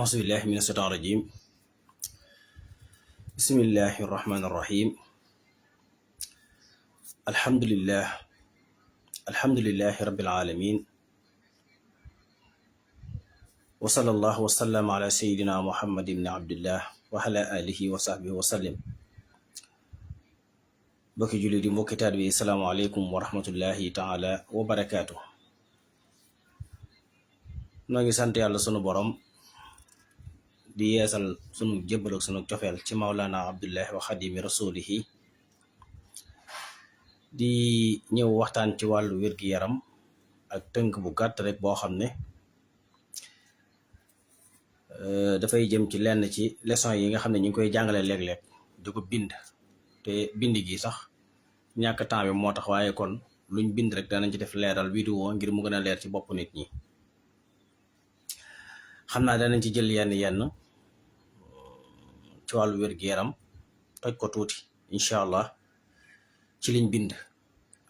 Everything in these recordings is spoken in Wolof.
أعوذ بالله من الشيطان الرجيم. بسم الله الرحمن الرحيم. الحمد لله رب العالمين، وصلى الله وسلم على سيدنا محمد بن عبد الله وعلى آله وصحبه وسلم. bokki julli di mbokki taat bi asalaamaaleykum wa rahmatullahi taala wa barakaatu. noo ngi sant yàlla sunu borom di yeesal sunu jébbal ak sunu cofeel ci Mawlana Abdullahi wa Xadimi Rasulihi. di ñëw waxtaan ci wàllu wér-gi-yaram ak tënk bu gàtt rek boo xam ne dafay jëm ci lenn ci leçon yi nga xam ne ñu ngi koy jàngale léeg-léeg di ko bind, te bind gi sax ñàkk temps bi moo tax, waaye kon luñ bind rek danañ ci def leeral vidéo ngir mu gën a leer ci bopp nit ñi. xam naa danañ ci jël yenn ci wàllu wér-gi-yaram, toj ko tuuti incha allah ci liñ bind,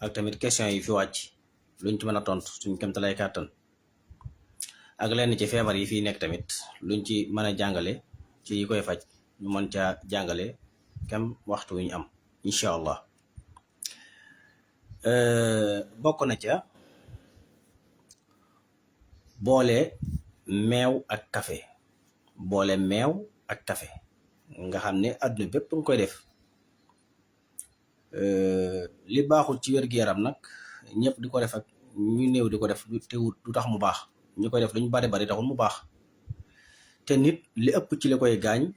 ak tamit question yi fi wàcc luñ ci mën a tontu suñ kéemtalaay kàttan, ak lenn ci feebar yi fii nekk tamit luñ ci mën a jàngale ci yi koy faj ñu mën caa jàngale kem waxtu wi ñu am incha allah. bokk na ca boole meew ak café, boole meew ak café nga xam ne àdduna bépp nga koy def. li baaxul ci wér-gu-yaram nag ñëpp di ko def ak ñu néew di ko def du tax mu baax, ñu koy def lu ñu bari taxul mu baax. te nit li ëpp ci li koy gaañ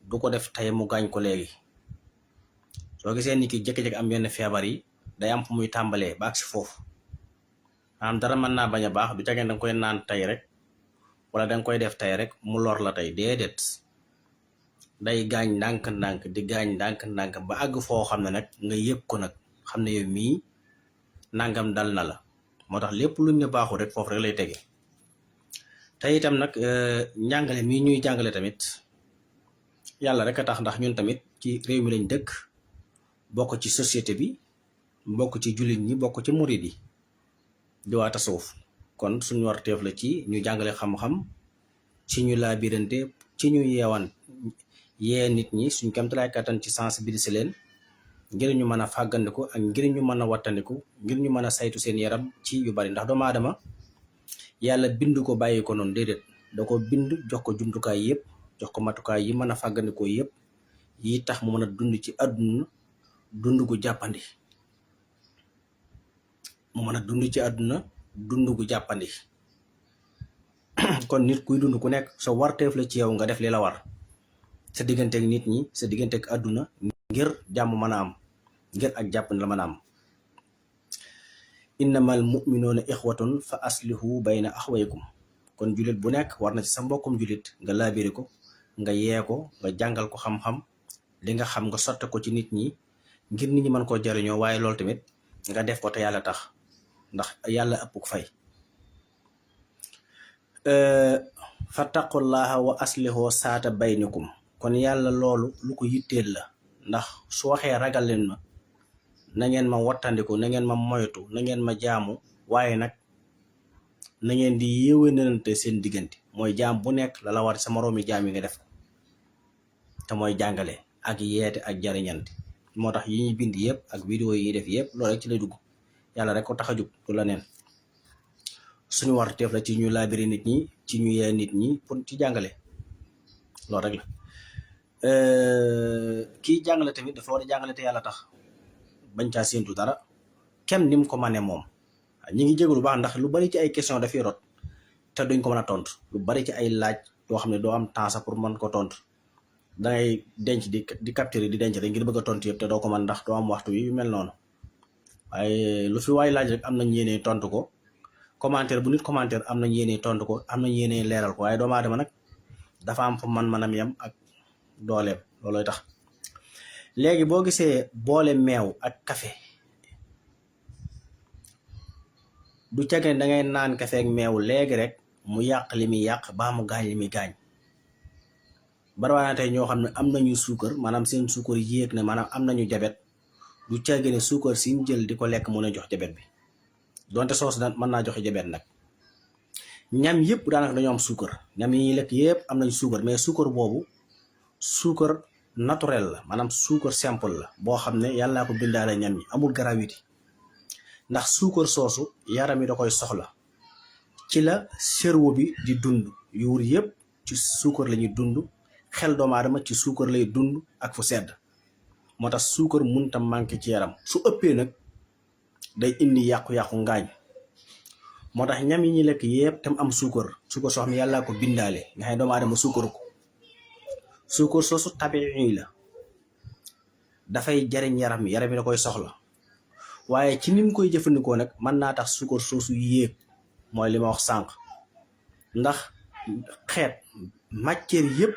du ko def tey mu gaañ ko léegi. soo gisee nit ki jékki-jékki am yenn feebar yi day am fu muy tàmbalee ba agsi foofu. maanaam dara mën naa bañ a baax du ca danga koy naan tey rek wala danga koy def tey rek mu lor la tey, déedéet. day gaañ ndànk-ndànk di gaañ ndànk-ndànk ba àgg foo xam ne nag nga yëg ko nag xam ne yow mii nangam dal na la. moo tax lépp luñ ne baaxul rek foofu rek lay tege. te itam nag njàngale mii ñuy jàngale tamit yàlla rek a tax, ndax ñun tamit ci réew mi lañ dëkk, bokk ci société bi, bokk ci jullit ñi, bokk ci murid yi di waa tasawuf. kon suñu warteef la ci ñu jàngale xam-xam, ci ñu laabirante, ci ñu yee nit ñi suñ kéemtalaay kàttan ci sensibiliser leen ngir ñu mën a fàggandiku ak ngir ñu mën a wattandiku, ngir ñu mën a saytu seen yaram ci yu bari. ndax doomu aadama yàlla bind ko bàyyi ko noonu, déedéet. da ko bind jox ko jumtukaay yëpp, jox ko matukaay yi mën a fàggandikoo yëpp yi tax mu mën a dund ci àdduna dund gu jàppandi. mu mën a dund ci àdduna dund gu jàppandi. kon nit kuy dund ku nekk sa warteef la ci yow nga def li la war sa digganteeg nit ñi, sa digganteeg àdduna, ngir jàmm mën a am, ngir ak jàppandi la mën a am. innamal mu'minuuna ixwatun fa aslihu bayna axwaykum. kon jullit bu nekk war na ci sa mbokkum jullit nga laabiri ko, nga yee ko, nga jàngal ko xam-xam, li nga xam nga sotte ko ci nit ñi ngir nit ñi mën koo jariñoo. waaye loolu tamit nga def ko te yàlla tax, ndax yàlla ëpp ko fay. fattaqullaha wa aslihu saata baynikum. kon yàlla loolu lu ko yitteel la, ndax su waxee ragal leen ma, na ngeen ma wattandiku, na ngeen ma moytu, na ngeen ma jaamu, waaye nag na ngeen di yéwénalante seen diggante. mooy jaam bu nekk la la war sa moroomi jaam yi nga def ko, te mooy jàngale ak yeete ak jariñante. moo tax yi ñuy bind yëpp ak vidéo yi def yëpp loolu rek ci lay dugg. yàlla rek ko tax a jug, du la neen. suñu war teef la ci ñu laabiri nit ñi, ci ñu yee nit ñi pour ci jàngale, loolu rek la. kii jàngale tamit dafa war a jàngale te yàlla tax, bañ caa séentu dara kem ni mu ko mane moom. ñi ngi jégalu baax ndax lu bari ci ay question dafay rot te duñ ko mën a tontu. lu bari ci ay laaj yoo xam ne doo am temps sax pour mën ko tontu, dangay denc di capturer di denc rek ngir bëgg a tontu yëpp te doo ko mën ndax doo am waxtu yu mel noonu. waaye lu fi waay laaj rek am nañ yéene tontu ko. commentaire bu nit commentaire am nañ yéene tontu ko, am nañ yéene leeral ko, waaye doomu aadama nag dafa am fu man-manam yam ak dooleem, loolooy tax. léegi boo gisee boole meew ak café, du cage da ngay naan café ak meew léegi rek mu yàq li muy yàq baa mu gaañ li muy gaañ. barawaana tey ñoo xam ne am nañu suukar, maanaam seen suukar yéeg na, maanaam am nañu jabet. du cage ne suukar siñ jël di ko lekk mën a jox jabet bi, donte soos daan mën naa joxe jabet nag. ñam yëpp daanaka dañoo am suukar ñam yi ñuy lekk yëpp am nañ suukar mais suukar boobu suukar naturel la maanaam suukar simple la boo xam ne yàllaa ko bindaale ñam yi amul gravité ndax suukar soosu yaram yi da koy soxla ci la cerveau bi di dund yuur yëpp ci suukar la ñuy dund xel doomu aadama ci suukar lay dund ak fu sedd moo tax suukar munta manqué ci yaram su ëppee nag day indi yàqu-yàqu ngaañ moo tax ñam yi ñuy lekk yëpp tam am suukar soo xam ne yàllaa ko bindaale nga xam ne doomu aadama suukaru ko suukar soosu tabi'i la dafay jariñ yaram yi da koy soxla waaye ci ni mu koy jëfandikoo nag mën naa tax suukar soosu yéeg mooy li ma wax sànq ndax xeet matière yëpp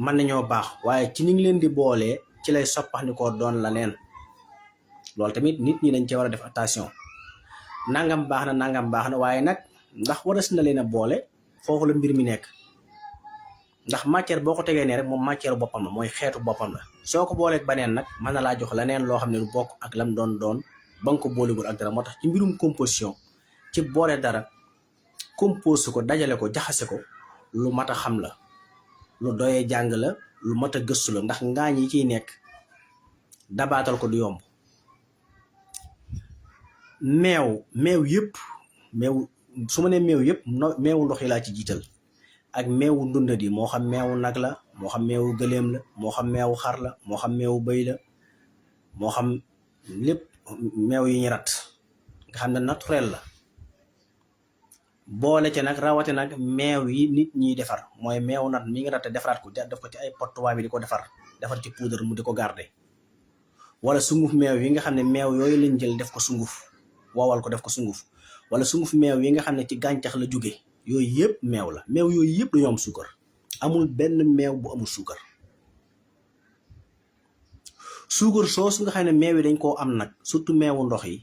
mën nañoo baax waaye ci ni ngi leen di boolee ci lay soppaxndikoo doon la neen loolu tamit nit ñi dañ cee war a def attention nangam baax na waaye nag ndax waras na leen a boole foofu la mbir mi nekk ndax matière boo ko tegee ne rek moom matière boppam la mooy xeetu boppam la soo ko booleeg baneen nag mën na laa jox leneen loo xam ne du bokk ak lam doon ba nga ko boolegul ak dara moo tax ci mbirum composition ci boole dara compose ko dajale ko jaxase ko lu mat a xam la lu doyee jàng la lu mat a gëstu la ndax ngaañ yi ciy nekk dabaatal ko du yomb meew yëpp su ma nee meew yëpp meewu ndox yi laa ci jiital ak meewu ndundat yi moo xam meewu nag la moo xam meewu gëléem la moo xam meewu xar la moo xam meewu bëy la moo xam lépp meew yi ñu rat nga xam ne naturel la boole ca nag rawate nag meew yi nit ñiy defar mooy meewu nat mi ngi rat defaraat ko def ko ci ay pot tubaab bi di ko defar ci poudre mu di ko garder wala sunguf meew yi nga xam ne meew yooyu lañ jël def ko sunguf wowal ko def ko sunguf wala sunguf meew yi nga xam ne ci gàncax la jóge yooyu yëpp meew la meew yooyu yëpp dañoo am suukar amul benn meew bu amul suukar soosu nga xam ne meew yi dañ koo am nag surtout meewu ndox yi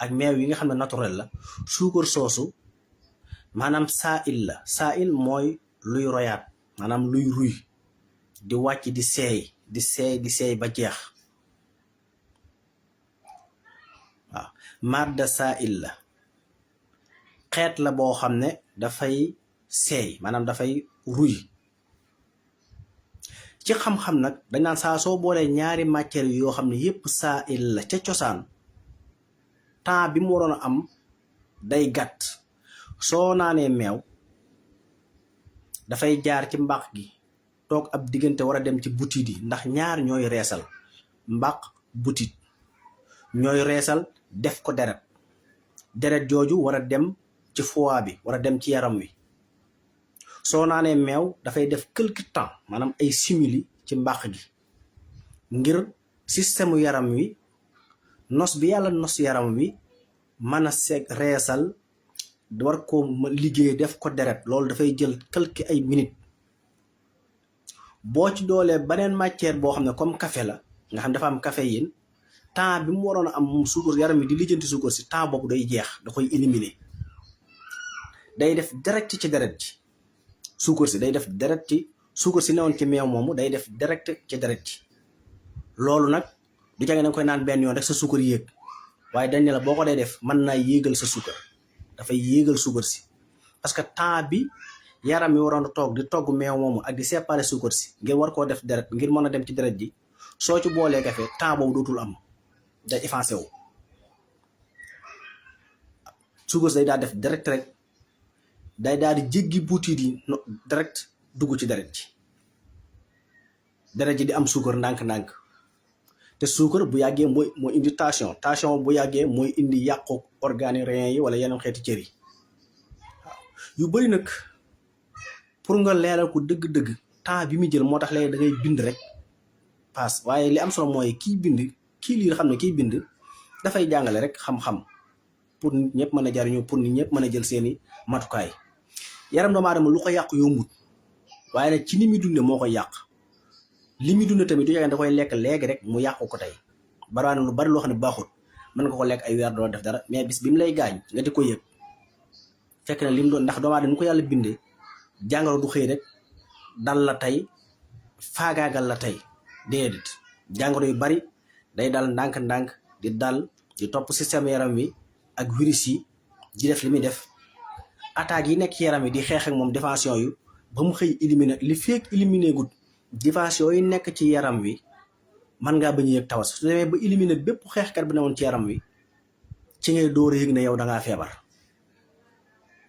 ak meew yi nga xam ne naturel la suukar soosu maanaam saa il mooy luy royaat maanaam luy ruy di wàcc di seey ba jeex waaw madda saa il la xeet la boo xam ne dafay seey maanaam dafay ruy ci xam-xam nag dañ naan saa soo boolee ñaari matière yoo xam ne yépp saa il la ca cosaan temps bi mu waroon a am day gàtt soo naanee meew dafay jaar ci mbàq gi toog ab diggante war a dem ci butit yi ndax ñaar ñooy reesal mbàq butit ñooy reesal def ko deret jooju war a dem ci foie bi war a dem ci yaram wi soo naanee meew dafay def quelque temps maanaam ay simili ci mbàq gi ngir système yaram wi nos bi yàlla nos yaram wi mën a reesal war ko liggéey def ko deret loolu dafay jël quelque ay minutes boo ci doolee beneen matière boo xam ne comme café la nga xam dafa am caféine temps bi mu waroon a am moom suukar yaram wi di lijjanti suukar si temps boobu day jeex da koy éliminer day def direct ci deret ji suukar si day def direct ci suukar si newoon ci meew moomu day def direct ci deret ji loolu nag du jage danga koy naan benn yoon rek sa suukar yéeg waaye dañ ne la boo ko dee def mën naa yéegal sa suukar dafay yéegal suukar si parce que temps bi yaram yi waroon a toog di togg meew moomu ak di séparer suukar si ngir war koo def deret ngir mën a dem ci deret ji soo ci boolee café temps boobu dootul am day effacé wu suukar si day daal def direct rek day daal di jéggi buutiit yi direct dugg ci deret ji di am suukar ndànk-ndànk te suukar bu yàggee mooy indi tension bu yàggee mooy indi yàqu organes reins yi wala yeneen xeeti cër yi waaw yu bëri nag pour nga leeral ko dëgg-dëgg temps bi mu jël moo tax léegi da ngay bind rek paas waaye li am solo mooy kii lii xam ne kiy bind dafay jàngale rek xam-xam pour nit ñëpp mën a jariñoo pour nit ñëpp mën a jël seeni matukaay yaram doomu aadama lu ko yàq yombut waaye nag ci ni muy dunde moo koy yàq li muy dund tamit du yàgg da koy lekk léegi rek mu yàqu ko tey barawaane lu bari loo xam ne baaxul mën nga ko lekk ay weer doo def dara mais bis bi mu lay gaañ nga di ko yëg fekk na li mu doon ndax doomu aadama ni ko yàlla bindee jàngoro du xëy rek dal la tey faagaagal la tey déedéet jàngoro yu bari day dal ndànk-ndànk di dal di topp système yaram wi ak virus yi di def li muy def attaques yi nekk ci yaram yi di xeex ak moom défense yu ba mu xëy éliminer li feek éliminer gut défense yi nekk ci yaram wi mën ngaa bañ a yëg tawat su demee ba éliminer bépp xeexkat bi ne woon ci yaram wi ci ngay door a yëg ne yow da ngaa feebar.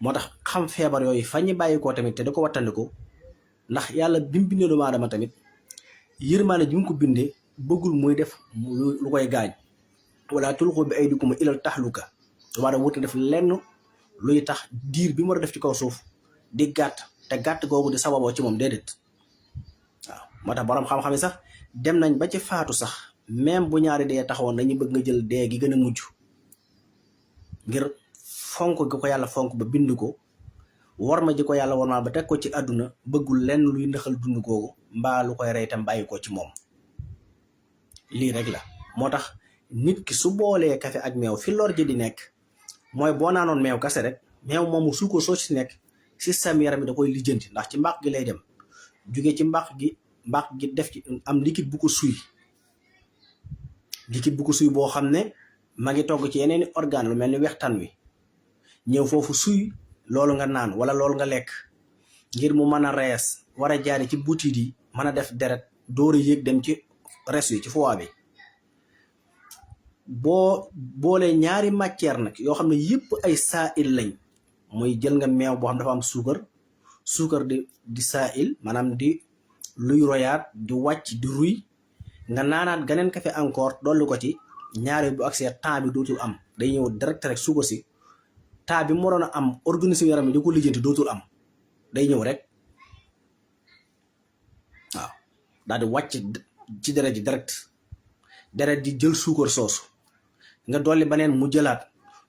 moo tax xam feebar yooyu fa ñu bàyyi koo tamit te da ko wattandiku ndax yàlla bi mu bindee doomu aadama tamit yërmaane ji mu ko bindee bëggul muy def lu koy gaañ wala tulqu bi aydikum ilal tahluka war a wut def lenn luy tax diir bi mu war a def ci kaw suuf di gàtt te gàtt googu di sababoo ci moom déedéet waaw. moo tax borom xam-xam yi sax dem nañ ba ci faatu sax même bu ñaari dee taxawoon dañuy bëgg nga jël dee gi gën a mujj ngir fonk gi ko yàlla fonk ba bind ko war ma ji ko yàlla war ma ba teg ko ci àdduna bëggul lenn luy ndaxal dund googu mbaa lu koy rey tam bàyyi ko ci moom. lii rek la moo tax nit ki su boolee kafe ak meew fi lor ji di nekk mooy boo naanoon meew kase rek meew moomu suukar soo ci nekk système yaram bi da koy lijjanti ndax ci mbàq gi lay dem jóge ci mbàq gi def ci am liquide bu ko suy boo xam ne ma ngi togg ci yeneeni organe lu mel ni wextaan wi ñëw foofu suy loolu nga naan wala loolu nga lekk ngir mu mën a rees war a jaari ci butit yi mën a def deret door a yéeg dem ci res yi ci foie bi. boo boolee ñaari matière nag yoo xam ne yëpp ay saa'il lañ muy jël nga meew boo xam dafa am suukar di saa'il maanaam di luy royaat di wàcc di ruy nga naanaat ganeen kafe encore dolli ko ci ñaari bu accès temps bi dootul am day ñëw direct rek suukar si temps bi mu waroon a am organisme yaram bi di ko lijjanti dootul am day ñëw rek waaw daal di wàcc ci deret ji deret ji jël suukar soosu nga dolli beneen mu jëlaat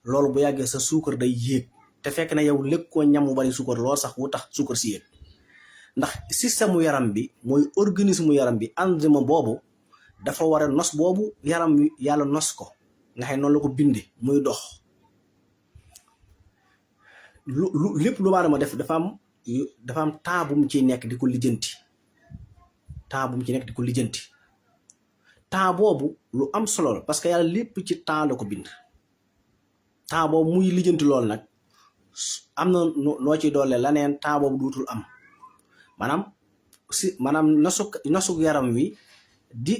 loolu bu yàggee sa suukar day yéeg te fekk na yow lépp koo ñam mu bari suukar loolu sax wu tax suukar si yéeg ndax système mu yaram bi mooy organisme yaram bi enzyme boobu dafa war a nos boobu yaram wi yàlla nos ko nga xam noonu la ko binde muy dox lépp lu maanaam def dafa am temps bu mu ciy nekk di ko lijjanti temps boobu lu am solo la parce que yàlla lépp ci temps la ko bind temps boobu muy lijjanti lool nag am na noo ciy doole laneen temps boobu duutul am maanaam nasuk yaram wi di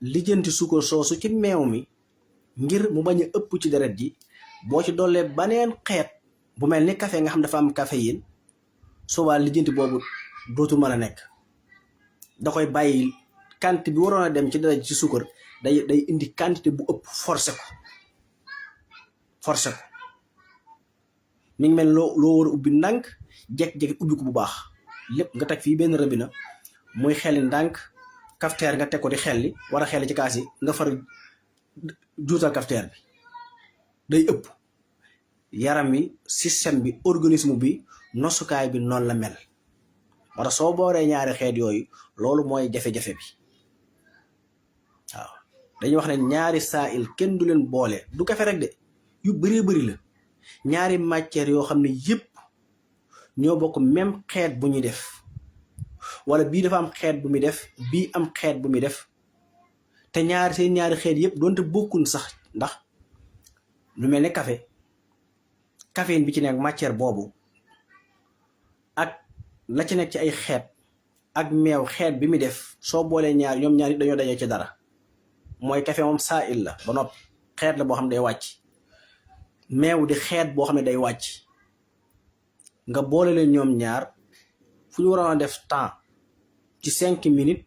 lijjanti suukar soosu ci meew mi ngir mu bañ a ëpp ci deret ji boo ci doolee baneen xeet bu mel ni café nga xam dafa am caféine soobaa lijjanti boobu dootul mën a nekk da koy bàyyi quantité bi waroon a dem ci deret ji ci suukar day indi quantité bu ëpp forcé ko mi ngi mel loo war a ubbi ndànk jekk-jekki ubbi ko bu baax lépp nga teg fii benn rëbina muy xelli ndànk cafetière nga teg ko di xelli war a xelli ci kaas yi nga far juutal cafetière bi day ëpp yaram wi système bi organisme bi nosukaay bi noonu la mel wala soo booree ñaari xeet yooyu loolu mooy jafe-jafe bi waaw dañuy wax ne ñaari saa'il kenn du leen boole du kafe rek de yu bëree bëri la ñaari matière yoo xam ne yëpp ñoo bokk même xeet bu ñuy def wala bii dafa am xeet bu muy def bii am xeet bu muy def te seen ñaari xeet yëpp doonte bokkuñ sax ndax lu mel ne caféine bi ci nekk matière boobu ak la ci nekk ci ay xeet ak meew xeet bi muy def soo boolee ñoom ñaar dañoo dajee ci dara mooy café moom saa'il la ba noppi xeet la boo xam ne day wàcc meew di xeet boo xam ne day wàcc nga boole leen ñoom ñaar fu ñu waroon a def temps ci 5 minutes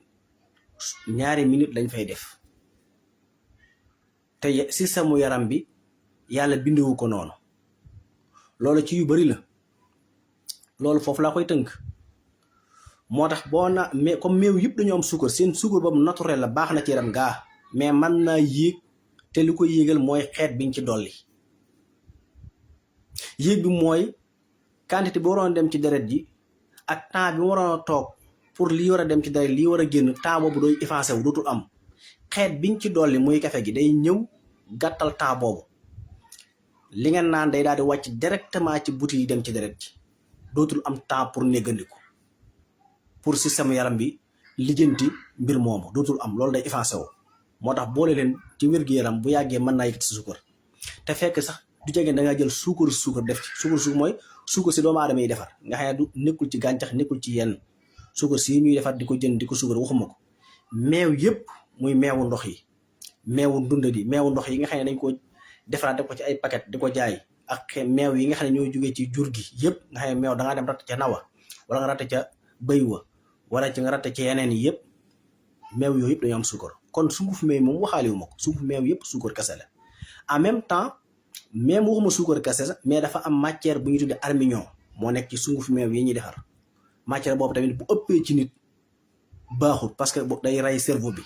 ñaari minutes lañ fay def te système mu yaram bi yàlla bindewu ko noonu loolu ci yu bari la loolu foofu laa koy tënk moo tax mais comme meew yëpp dañoo am suukar seen suukar boobu naturel la baax na ci yaram gaa mais mën naa yéeg te li ko yéegal mooy xeet biñ ci dolli yéeg bi mooy quantité bi waroon dem ci deret ji ak temps bi waroon a toog pour lii war a dem ci deret lii war a génn temps boobu dooy effacé wu dootul am xeet biñ ci dolli muy café gi day ñëw gàttal temps boobu li ngeen naan day daal di wàcc directement ci buti yi dem ci deret ji dootul am temps pour néggandiku pour système yaram bi lijjanti mbir moomu dootul am loolu day effacé wu moo tax boole leen ci wér-gu-yaram bu yàggee mën naa yëkkati sa suukar te fekk sax du jege da nga jël suukar def ci suukar mooy suukar si doomu aadama yi defar nga xam ne du nekkul ci gàncax nekkul ci yenn suukar si ñuy defar di ko jënd di ko suukar waxuma ko meew yëpp muy meewu ndox yi meewu dundadi meewu ndox yi nga xam ne dañ ko defaraat def ko ci ay paquet di ko jaay ak meew yi nga xam ne ñooy jógee ci jur gi yëpp nga xam ne meew da ngaa dem ratt ca nawa wala nga ratt ca bëy wa wala ci nga ratt ci yeneen yi yëpp meew yooyu yëpp dañoo am suukar kon sunguf meew moom waxaale wu ma ko sunguf meew yëpp suukar kese la en même temps même waxuma suukar kese sax mais dafa am matière bu ñu tuddee armignon moo nekk ci sunguf meew yi ñuy defar matière boobu tamit bu ëppee ci nit baaxul parce que day rey cerveau bi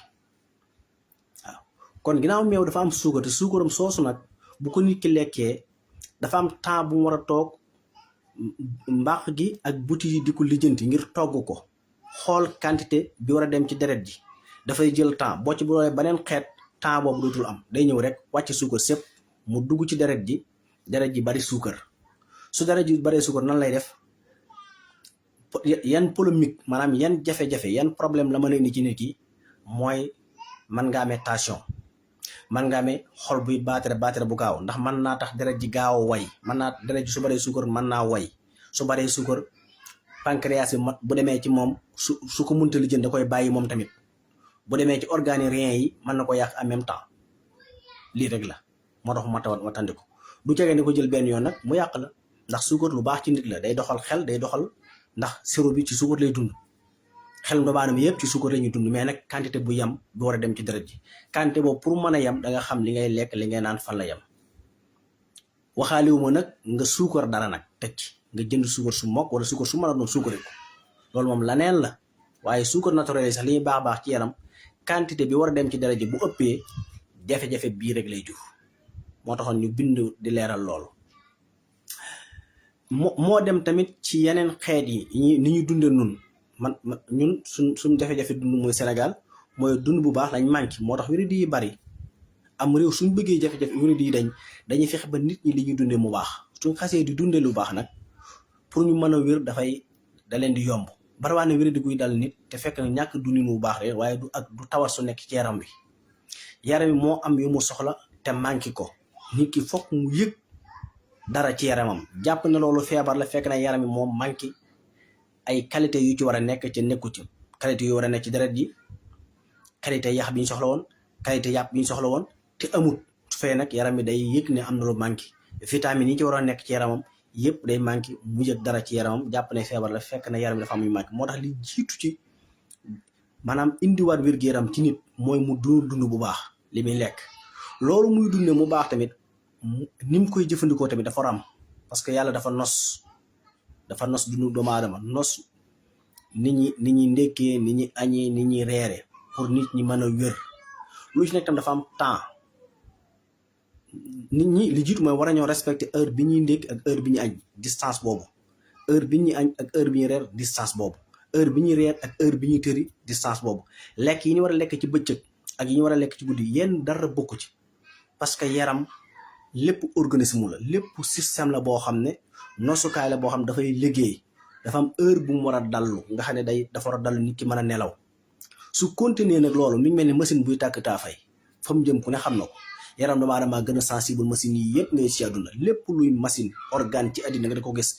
waaw kon ginnaaw meew dafa am suukar te suukaram soosu nag bu ko nit ki lekkee dafa am temps bu mu war a toog mbàq gi ak buti yi di ko lijjanti ngir togg ko xool quantité bi war a dem ci deret ji dafay jël temps boo ci boolee beneen xeet temps boobu dootul am day ñëw rek wàcc suukar sépp mu dugg ci deret ji bari suukar su deret ji bari suukar nan lay def yan polémique maanaam yan jafe-jafe yan problème la mën a indi ci nit ki mooy mën nga amee tension mën nga amee xol buy baatere bu gaaw ndax mën naa tax deret ji gaaw a way mën naa deret ji su baree suukar mën naa way su baree suukar pancréas bi bu demee ci moom su ko mënta lijjanti da koy bàyyi moom tamit bu demee ci organes reins yi mën na ko yàq en même temps lii rek la moo tax ma tandi ko du jege ni ko jël benn yoon nag mu yàq la ndax suukar lu baax ci nit la day doxal xel day doxal ndax siro bi ci suukar lay dund xel doomu aadama yëpp ci suukar la ñuy dund mais nag quantité bu yem bu war a dem ci deret ji quantité boobu pour mën a yem da nga xam li ngay lekk li ngay naan fan la yem waxaaliwuma nag nga suukar dara nag teg ci nga jënd suukar su mokk wala suukar su mën a doon suukare ko loolu moom laneen la waaye suukar naturel yi sax li ñuy baax ci yaram quantité bi war a dem ci deret ji bu ëppee jafe-jafe bii rek lay jur moo taxoon ñu bind di leeral loolu moo dem tamit ci yeneen xeet yi ni ñu dunde nun ñun suñ jafe-jafe dund mooy Sénégal mooy dund bu baax lañ manqué moo tax wéradi yi bari am réew suñ bëggee jafe-jafe wéradi yi dañuy fexe ba nit ñi li ñuy dunde mu baax suñ xasee di dunde lu baax nag pour ñu mën a wér da leen di yomb barawaane wéradi guy dal nit te fekk na ñàkk dundin bu baax rek waaye du tawar su nekk ci yaram bi moo am yu mu soxla te manqué ko nit ki fokk mu yëg dara ci yaramam jàpp na loolu feebar la fekk na yaram bi moom manqué ay qualité yu ci war a nekk ci nekku ci qualité yu war a nekk ci deret ji qualité yax bi ñu soxla woon qualité yàpp bi ñu soxla woon te amut su fee nag yaram bi day yëg ne am na lu manqué vitamines yi ci war a nekk ci yaramam yëpp day manqué mu yëg dara ci yaramam jàpp ne feebar la fekk na yaram bi dafa am yu manqué moo tax li jiitu ci maanaam indiwaat wér-gu-yaram ci nit mooy mu dund bu baax li muy lekk loolu muy dunde mu baax tamit ni mu koy jëfandikoo tamit dafa ram parce que yàlla dafa nos dundu doomu aadama nos nit ñi ndekkee nit ñi añee nit ñi reere pour nit ñi mën a wér lu ci nekk tam dafa am temps nit ñi li jiitu mooy war a ñoo respecter heure bi ñuy ndékk ak heure bi ñuy añ distance boobu heure bi ñuy añ ak heure bi ñuy reer distance boobu heure bi ñuy reer ak heure bi ñuy tëri distance boobu lekk yi ñu war a lekk ci bëccëg ak yi ñu war a lekk ci guddi yenn dara bokku ci parce que yaram lépp organisme la lépp système la boo xam ne nosukaay la boo xam ne dafay liggéey dafa am heure bu mu war a dallu nga xam ne dafa war a dallu nit ki mën a nelaw su continuer nag loolu mi ngi mel ni machine buy tàkk taafay fa mu jëm ku ne xam na ko yaram doomu aadama gën a sensible machine yi yëpp ngay ci àdduna lépp luy machine organe ci àddina nga da ko gis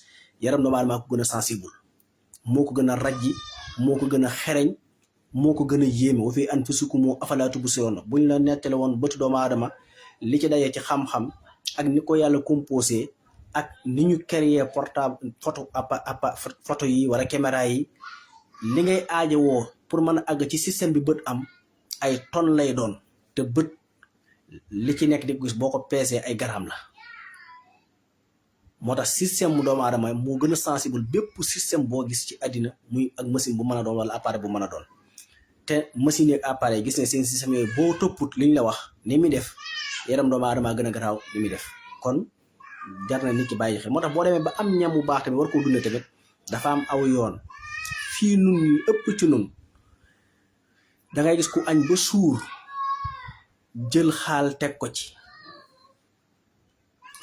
yaram doomu aadama ko gën a sensible moo ko gën a rajji moo ko gën a xereñ moo ko gën a yéeme wa fi anfusikum afalaa tubsiruun buñ la nettale woon bëtu doomu aadama li ci dajee ci xam-xam ak ni ko yàlla composé ak ni ñu créé portable photo yi wala caméra yi li ngay aajowoo pour mën a àgg ci système bi bët am ay tonnes lay doon te bët li ci nekk di gis boo ko peesee ay garaam la moo tax système mu doomu aadama moo gën a sensible bépp système boo gis ci àddina muy ak machine bu mën a doon wala appareil bu mën a doon te machine yi ak appareil gis ne seen système yooyu boo topput liñ la wax ni muy def yaram doomu aadama gën a garaaw li muy def kon jar na nit ki bàyyi xel moo tax boo demee ba am ñam bu baax tamit war koo dundee tamit dafa am aw yoon fii nun ñu ëpp ci nun dangay gis ku añ ba suur jël xaal teg ko ci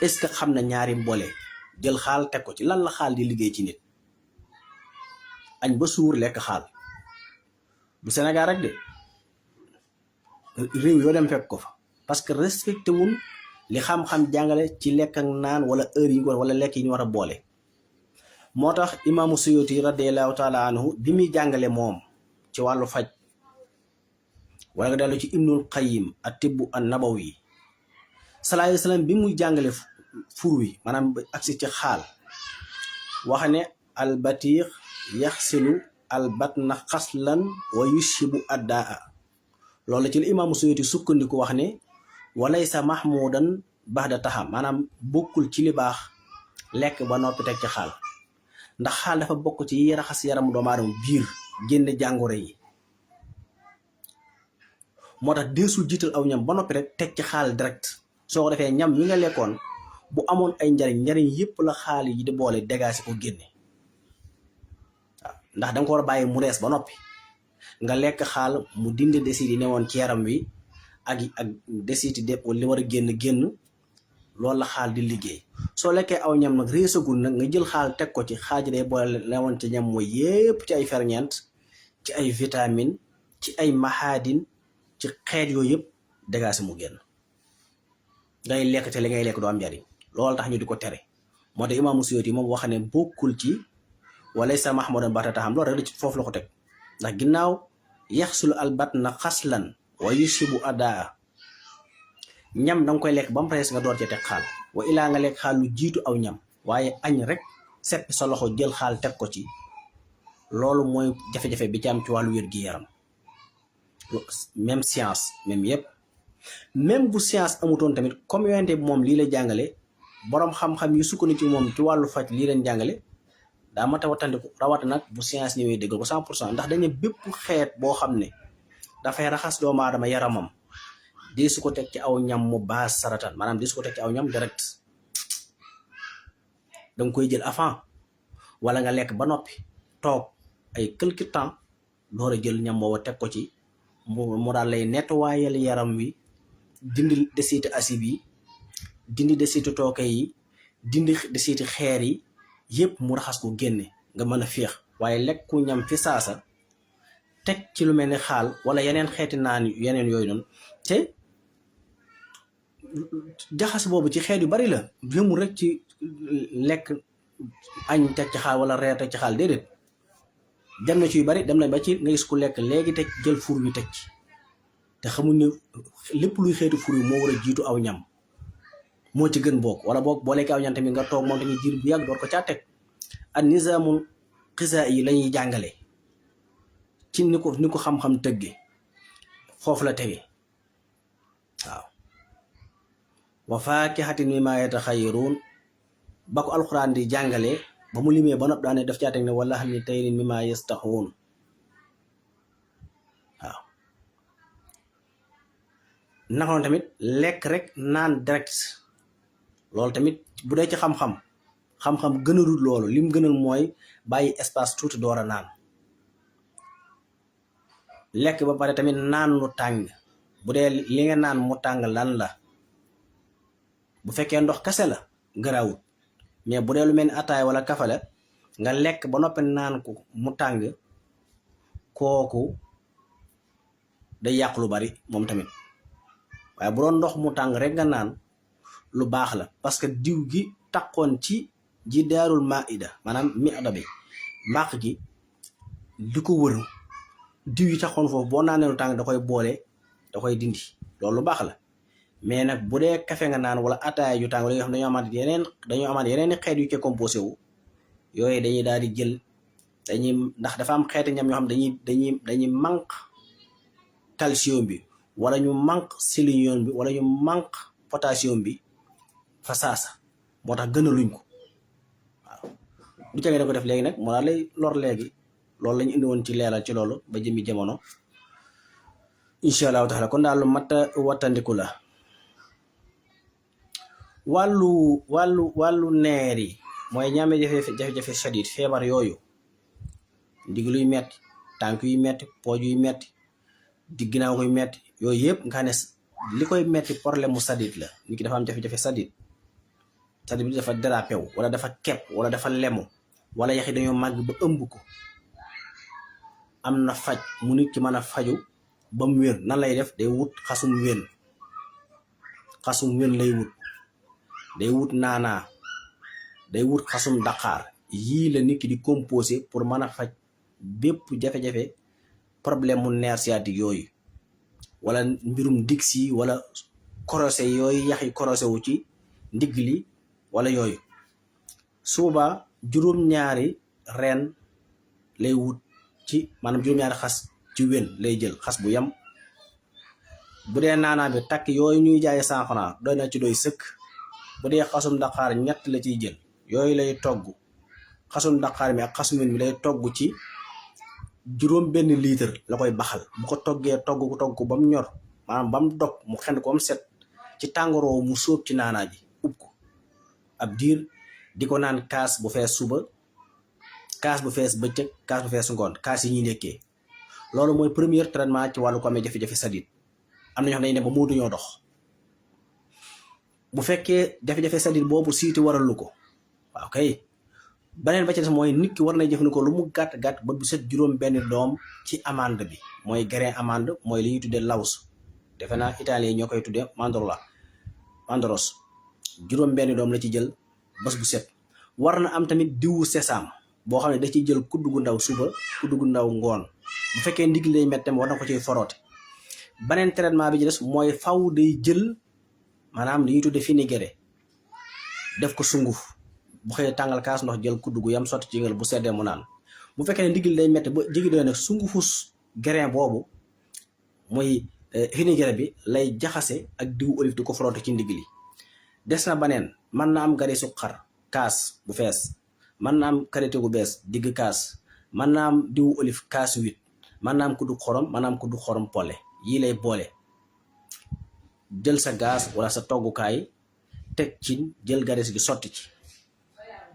est-ce que xam na ñaari mboole jël xaal teg ko ci lan la xaal di liggéey ci nit añ ba suur lekk xaal du Sénégal rek de réew yoo dem fekk ko fa parce que respecté wun li xam-xam jàngale ci lekk ak naan wala heure yi wala lekk yi ñu war a boole. moo tax imaamu Suyuti radiyallahu taala anhu bi muy jàngale moom ci wàllu faj, wala nga dellu ci Ibnul Qayyim at-Tibbu an-Nabawi sallallahu alayhi wa sallam bi muy jàngale fur wi maanaam agsi ci xaal wax ne albatiix yaxsilu albatna xaslan wa yushibu addaa. loolu ci la imaamu Suyuti sukkandiku wax ne walaysa mahmudan baxda taxam, maanaam bokkul ci li baax lekk ba noppi teg ci xaal, ndax xaal dafa bokk ci yi raxas yaramu doomu aadama biir génne jàngoro yi. moo tax deesul jiital aw ñam ba noppi rek teg ci xaal direct. soo ko defee ñam yi nga lekkoon bu amoon ay njariñ yépp la xaal yi di boole dégaasi ko génne. waaw ndax danga ko war a bàyyi mu rees ba noppi nga lekk xaal mu dindi desit yi newoon ci yaram wi ak desit yi li war a génn loolu la xaal di liggéey. soo lekkee aw ñam nag reesagul nag nga jël xaal teg ko ci xaaj day boole newoon ci ñam mooy yépp ci ay ferñeent, ci ay vitamine, ci ay mahadin, ci xeet yooyu yëpp dégaasi mu génn. ngay lekk te li ngay lekk doo am njariñ. loolu tax ñu di ko tere. moo tax imaamu Suyuti moom wax ne bokkul ci walaysa mahmudan baxda taxam, loolu rek foofu la ko teg. ndax ginnaaw yaxsulu albatna xaslan wa yushibu adaa, ñam danga koy lekk ba mu rees nga door ci teg xaal. wa ilaa nga lekk xaal lu jiitu aw ñam, waaye añ rek seppi sa loxo jël xaal teg ko ci, loolu mooy jafe-jafe bi ci am ci wàllu wér-gi-yaram. même science même yëpp, même bu science amutoon tamit comme yonente bi moom lii la jàngale, boroom xam-xam yu sukkandiku ci moom ci wàllu faj lii leen jàngale, daa mat a wattandiku rawat nag bu science ñëwee déggal ko 100%. ndax dañu bépp xeet boo xam ne dafay raxas doomu aadama yaramam di su ko teg ci aw ñam mu baas saratan, maanaam di su ko teg ci aw ñam direct. danga koy jël avant wala nga lekk ba noppi toog ay quelque temps door a jël ñam booba teg ko ci, mu daal lay nettoyel yaram wi, dindi desitu acide yi, dindi desitu tooke yi, dindi desitu xeer yi yépp mu raxas ko génne nga mën a féex. waaye lekku ñam fi saasa teg ci lu mel ni xaal wala yeneen xeeti naan yeneen yooyu noonu, te jaxas boobu ci xeet yu bari la, jëmul rek ci lekk añ teg ci xaal wala reer teg ci xaal, déedéet. dem na ci yu bari, dem na ba ci nga gis ku lekk léegi teg jël fur wi teg ci, te xamuñ ne lépp luy xeetu fur wi moo war a jiitu aw ñam, moo ci gën bokk. wala boog boo lekkee aw ñam tamit nga toog moom tamit jiir bu yàgg door ko caa teg. ak nizaamul xisaa yi lañuy jàngale ci ni ko xam-xam tëgge, foofu la tege. waaw wa faakihatin mimmaa yataxayyaruun ba ko alxuraan di jàngale ba mu limee ba nopp daane daf caa teg ne wala xam ni tayrin mimmaa yastaxuun. waaw naka noonu tamit lekk rek naan direct, loolu tamit bu dee ci xam-xam gënalul loolu. lim gënal mooy bàyyi espace tuuti door a naan. lekk ba pare tamit naan lu tàng, bu dee li nga naan mu tàng lan la. bu fekkee ndox kase la garaawut, mais bu dee lu mel ni ataay wala kafe la nga lekk ba noppi naan ko mu tàng, kooku day yàq lu bari moom tamit. waaye bu doon ndox mu tàng rek nga naan, lu baax la, parce que diw gi taqoon ci ji daarul maida, maanaam miada bi mbàq gi li ko wër, diw yi taxoon foofu boo naanee lu tàng da koy boole, da koy dindi, loolu lu baax la. mais nag bu dee kafe nga naan wala ataaya yu tàng wala yoo xam dañoo amaat yeneen i xeet yu ci composé wu, yooyu dañuy daal di jël ndax dafa am xeeti ñam yoo xam dañuy manque calcium bi, wala ñu manque sélénium bi, wala ñu manque potassium bi fa saasa, moo tax gën a luñ ko. waaw du ca ngeen ko def léegi nag moo daal lay lor léegi. loolu lañu indi woon ci leeral ci loolu ba jëmi jamono, incha allahu taala. kon daal lu mat a wattandiku la. wàllu neer yi mooy ñaame jafe-jafe shadid, feebar yooyu, ndig luy metti, tànk yuy metti, pooj yuy metti, digg ginnaaw koy metti, yooyu yëpp nga xam ne li koy metti problème mu sadit la. nit ki dafa am jafe-jafe sadit bi dafa dérapé wu, wala dafa kepp, wala dafa lemu, wala yaxi dañoo màgg ba ëmb ko. am na faj mu nit ki mën a faju ba mu wér. nan lay def? day wut xasum wén lay wut, day wut naanaa, day wut xasum daqaar. yii la nit ki di composé pour mën a faj bépp jafe-jafe problème mu nerf sciatique yooyu wala mbirum diksi wala korosé yooyu yax yi korosé wu ci ndigg li wala yooyu. suuba juróom-ñaari reen lay wut ci maanaam juróom-ñaari xas ci wen lay jël, xas bu yam. bu dee naanaa bi takk yooyu ñuy jaaye 100 francs doy na ci doy sëkk. bu dee xasum daqaar ñett la ciy jël, yooyu lay togg. xasum daqaar mi ak xasum wen bi lay togg ci juróom benn litre la koy baxal. bu ko toggee togg ko ba mu ñor maanaam ba mu dog mu xend ko am set ci tàngoroo mu sóob ci naanaa ji ub ko ab diir di ko naan kaas bu fees suba, kaas bu fees bëccëg, kaas bu fees ngoon, kaas yi ñuy nekkee. loolu mooy premier traitement ci wàllu ko amee jafe-jafe sadit. am na ñoo xam ne dañuy dem ba mënatuñoo dox. bu fekkee jafe-jafe sadit boobu siiti waralu ko, waaw kay. beneen ba ci des mooy nit ki war na jëfandikoo lu mu gàtt-gàtt ba bu set juróom benn doom ci amande bi, mooy grain amande, mooy li ñuy tuddee laws. defe naa italien ñoo koy tuddee mandaros. juróom benn doom la ci jël bés bu set. war na am tamit diwu sesam boo xam ne da ciy jël kudd gu ndaw suba, kudd gu ndaw ngoon. bu fekkee ndigg lay mettem war na ko ciy foroote. beneen traitement bi ci des mooy faw day jël maanaam li ñuy tuddee fenugrec def ko sunguf. bu xëyee tàngal kaas ndox jël kudd gu yam sotti ci ngel bu seddee mu naan. bu fekkee ne ndigg day metti ba jigi doy nag sungufus grain boobu muy fenugrec bi lay jaxase ak diwu olive di ko foroote ci ndigg li. des na baneen mën na am garisu xar kaas bu fees, mën na am karité gu bees digg kaas, mën na am diwu olive kaas 8, mën na am kuddu xorom, mën na am kuddu xorom pole. yii lay boole jël sa gaz wala sa toggukaay teg ci jël garis gi sotti ci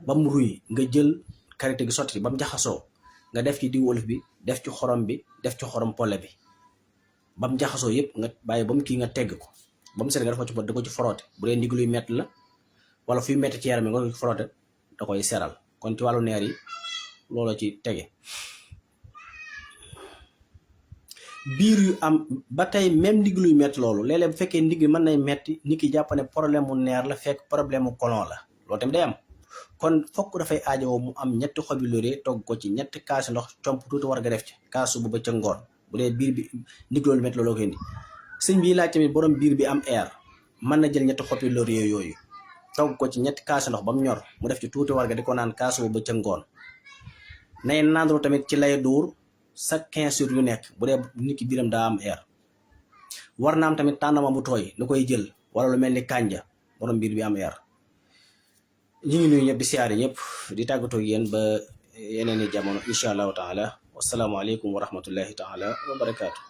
ba mu ruy, nga jël karité gi sotti ci ba mu jaxasoo, nga def ci diwu olive bi, def ci xorom bi, def ci xorom pole bi ba mu jaxasoo yëpp nga bàyyi ba mu kii nga tegg ko ba mu set nga def ko ci bot da ko ci foroote. bu dee ndigg luy metti la wala fuy metti ci yaram mi nga ko ci foroote da koy seral. kon ci wàllu neer yi loolu ci tege. biir yu am ba tey même ndigg luy metti loolu léeg-léeg bu fekkee ndigg mën nay metti nit ki jàpp ne problème mu neer la fekk problème mu colon la, loolu tamit day am. kon fokk dafay aajowoo mu am ñetti xobi laurier togg ko ci ñetti kaasi ndox comp tuuti war nga def ci kaas suba ba ca ngoon bu dee biir bi ndigg loolu metti looloo koy indi. sëñ bi laaj tamit borom biir bi am air mën na jël ñetti xobi laurier yooyu togg ko ci ñetti kaasi ndox ba mu ñor mu def ci tuuti war nga di ko naan kaas suba ba ca ngoon. nay naandalu tamit ci lay duur chaque 15 jours yu nekk bu dee nit ki biiram daa am air. war na am tamit tànnama bu tooy lu koy jël wala lu mel ni kànja borom biir bi am air. ñu ngi nuyu ñëpp di siyaare ñëpp di tàggatoo ak yéen ba yeneen i jamono incha allahu taala. wasalaamualeykum wa rahmatullahi taala wa barakaatu.